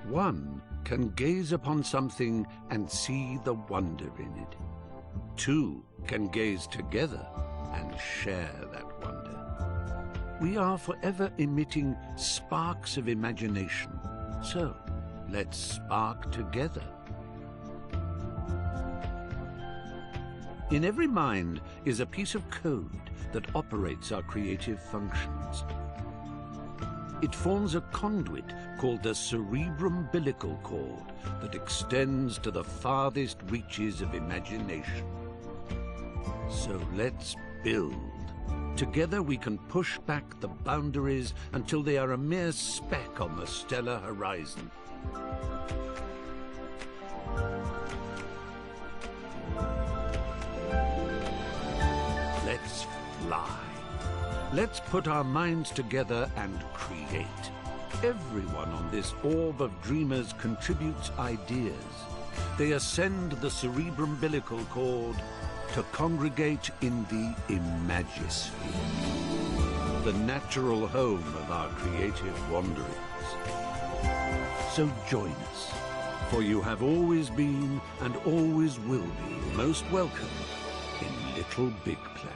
One can gaze upon something and see the wonder in it. Two can gaze together and share that wonder. We are forever emitting sparks of imagination, so let's spark together. In every mind is a piece of code that operates our creative functions. It forms a conduit called the cerebrum-umbilical cord that extends to the farthest reaches of imagination. So let's build. Together we can push back the boundaries until they are a mere speck on the stellar horizon. Let's fly. Let's put our minds together and create. Everyone on this orb of dreamers contributes ideas. They ascend the cerebrum-umbilical cord to congregate in the Imagisphere, the natural home of our creative wanderings. So join us, for you have always been and always will be most welcome in Little Big Planet.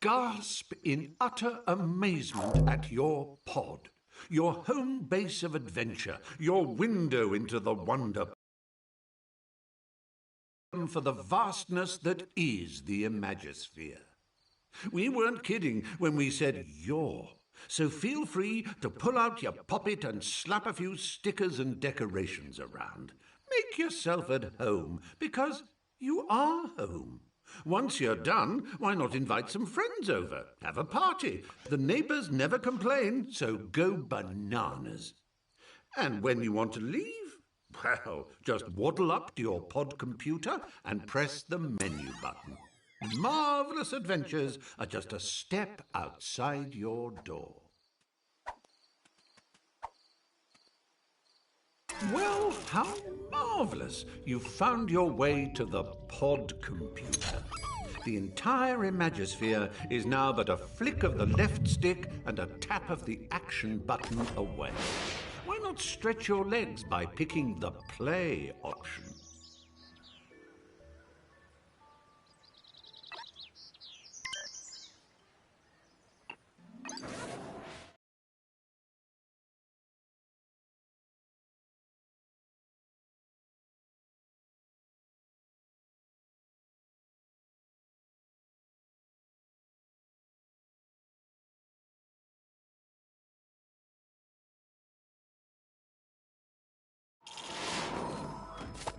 Gasp in utter amazement at your pod, your home base of adventure, your window into the wonder for the vastness that is the Imagisphere. We weren't kidding when we said your, so feel free to pull out your poppet and slap a few stickers and decorations around. Make yourself at home, because you are home. Once you're done, why not invite some friends over? Have a party. The neighbors never complain, so go bananas. And when you want to leave, well, just waddle up to your pod computer and press the menu button. Marvelous adventures are just a step outside your door. Well, how marvelous! You've found your way to the pod computer. The entire Imagisphere is now but a flick of the left stick and a tap of the action button away. Why not stretch your legs by picking the play option?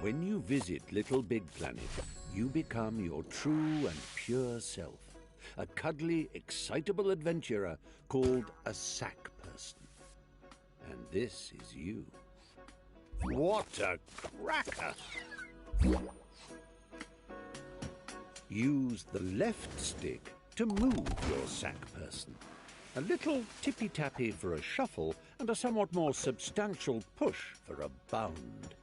When you visit Little Big Planet, you become your true and pure self, a cuddly, excitable adventurer called a sack person. And this is you. What a cracker! Use the left stick to move your sack person. A little tippy-tappy for a shuffle and a somewhat more substantial push for a bound.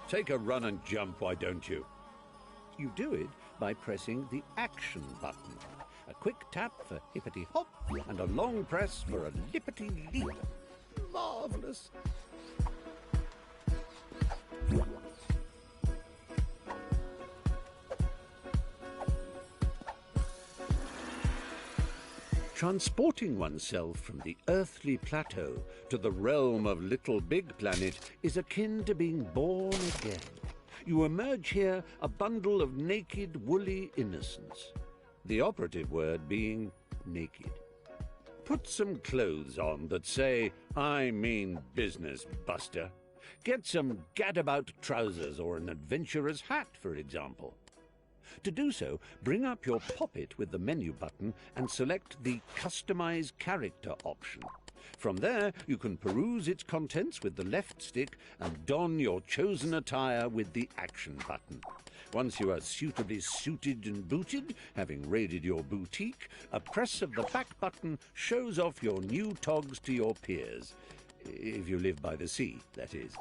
Take a run and jump, why don't you? You do it by pressing the action button. A quick tap for hippity-hop and a long press for a lippity-leap. Marvellous! Transporting oneself from the earthly plateau to the realm of Little Big Planet is akin to being born again. You emerge here a bundle of naked, woolly innocence. The operative word being naked. Put some clothes on that say, "I mean business, Buster." Get some gadabout trousers or an adventurer's hat, for example. To do so, bring up your poppet with the menu button and select the Customize Character option. From there, you can peruse its contents with the left stick and don your chosen attire with the action button. Once you are suitably suited and booted, having raided your boutique, a press of the back button shows off your new togs to your peers. If you live by the sea, that is.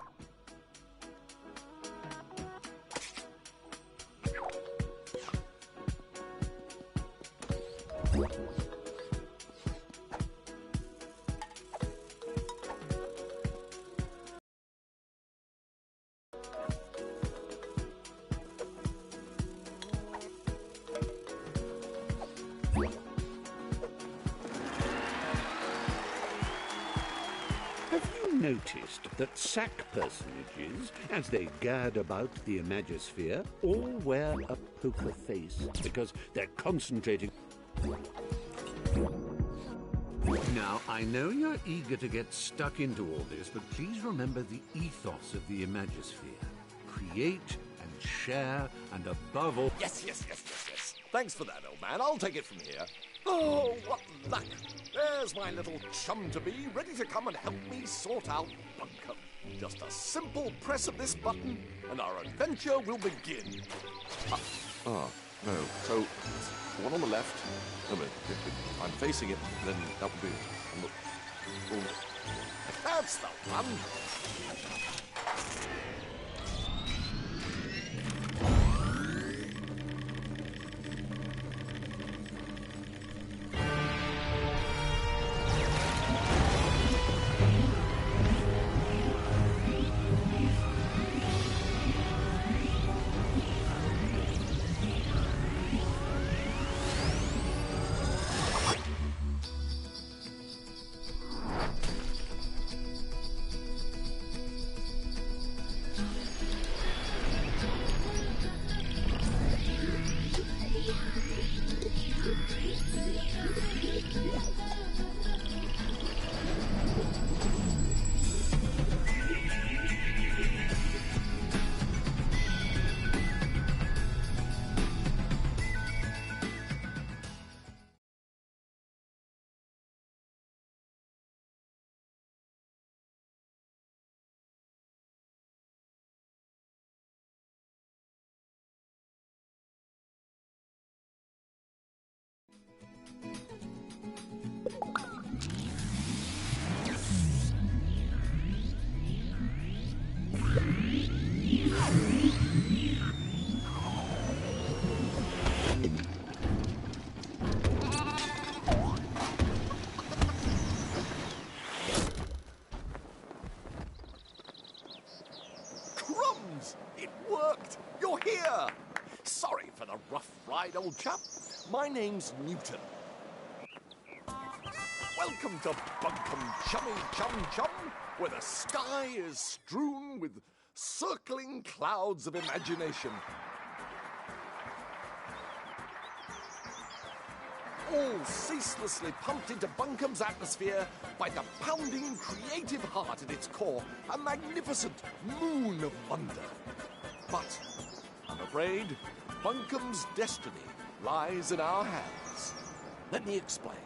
Have you noticed that sack personages, as they gad about the Imagisphere, all wear a poker face because they're concentrating? Now, I know you're eager to get stuck into all this, but please remember the ethos of the Imagisphere. Create and share, and above all... Yes. Thanks for that, old man. I'll take it from here. Oh, what luck! There's my little chum-to-be, ready to come and help me sort out Bunkum. Just a simple press of this button, and our adventure will begin. No. So, the one on the left. No, but if I'm facing it, then that would be on the. Oh. That's the one. It worked! You're here! Sorry for the rough ride, old chap. My name's Newton. Welcome to Bunkum Chummy Chum Chum, where the sky is strewn with circling clouds of imagination. All ceaselessly pumped into Bunkum's atmosphere by the pounding creative heart at its core, a magnificent moon of wonder. But I'm afraid Bunkum's destiny lies in our hands. Let me explain.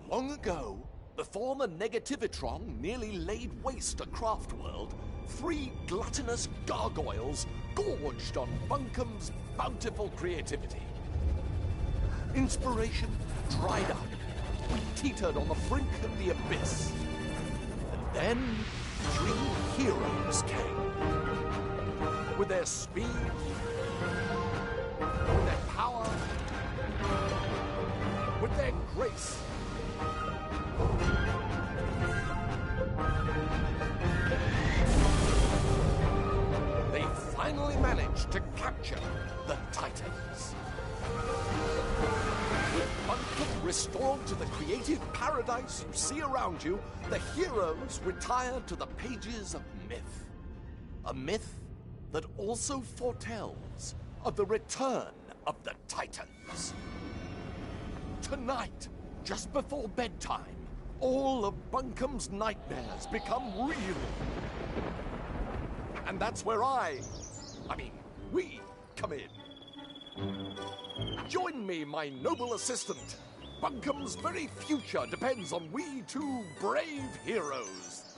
Long ago, before the Negativitron nearly laid waste a craft world, 3 gluttonous gargoyles gorged on Bunkum's bountiful creativity. Inspiration dried up. We teetered on the brink of the abyss. And then 3 heroes came. With their speed, with their power, with their grace. They finally managed to capture the Titans. With Bunkum restored to the creative paradise you see around you, the heroes retired to the pages of myth. A myth that also foretells of the return of the Titans. Tonight, just before bedtime, all of Bunkum's nightmares become real. And that's where we come in. Join me, my noble assistant. Bunkum's very future depends on we 2 brave heroes.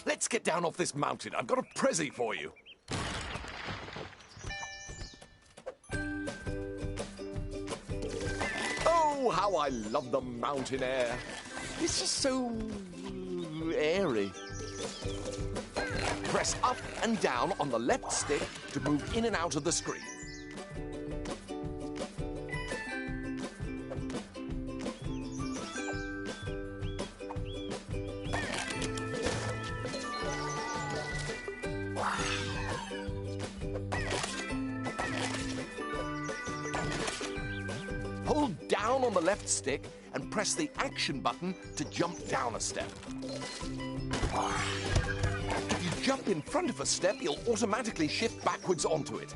Let's get down off this mountain. I've got a prezi for you. Oh, how I love the mountain air. It's just so airy. Press up and down on the left stick to move in and out of the screen. Hold down on the left stick and press the action button to jump down a step. If you jump in front of a step, you'll automatically shift backwards onto it.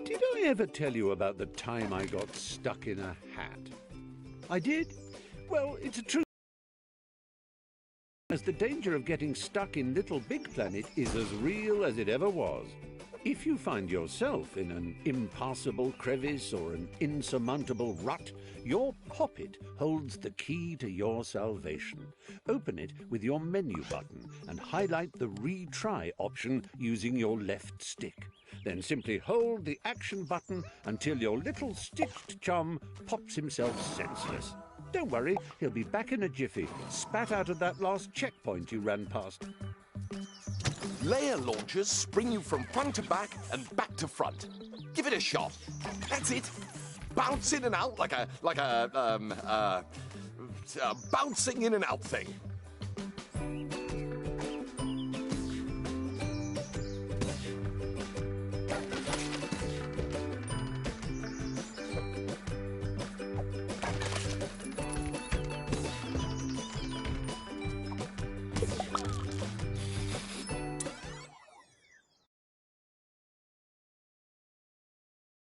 Did I ever tell you about the time I got stuck in a hat? I did? Well, it's a true... as the danger of getting stuck in Little Big Planet is as real as it ever was. If you find yourself in an impassable crevice or an insurmountable rut, your poppet holds the key to your salvation. Open it with your menu button and highlight the retry option using your left stick. Then simply hold the action button until your little sticked chum pops himself senseless. Don't worry, he'll be back in a jiffy, spat out of that last checkpoint you ran past. Layer launchers spring you from front to back and back to front. Give it a shot. That's it. Bounce in and out like a bouncing in and out thing.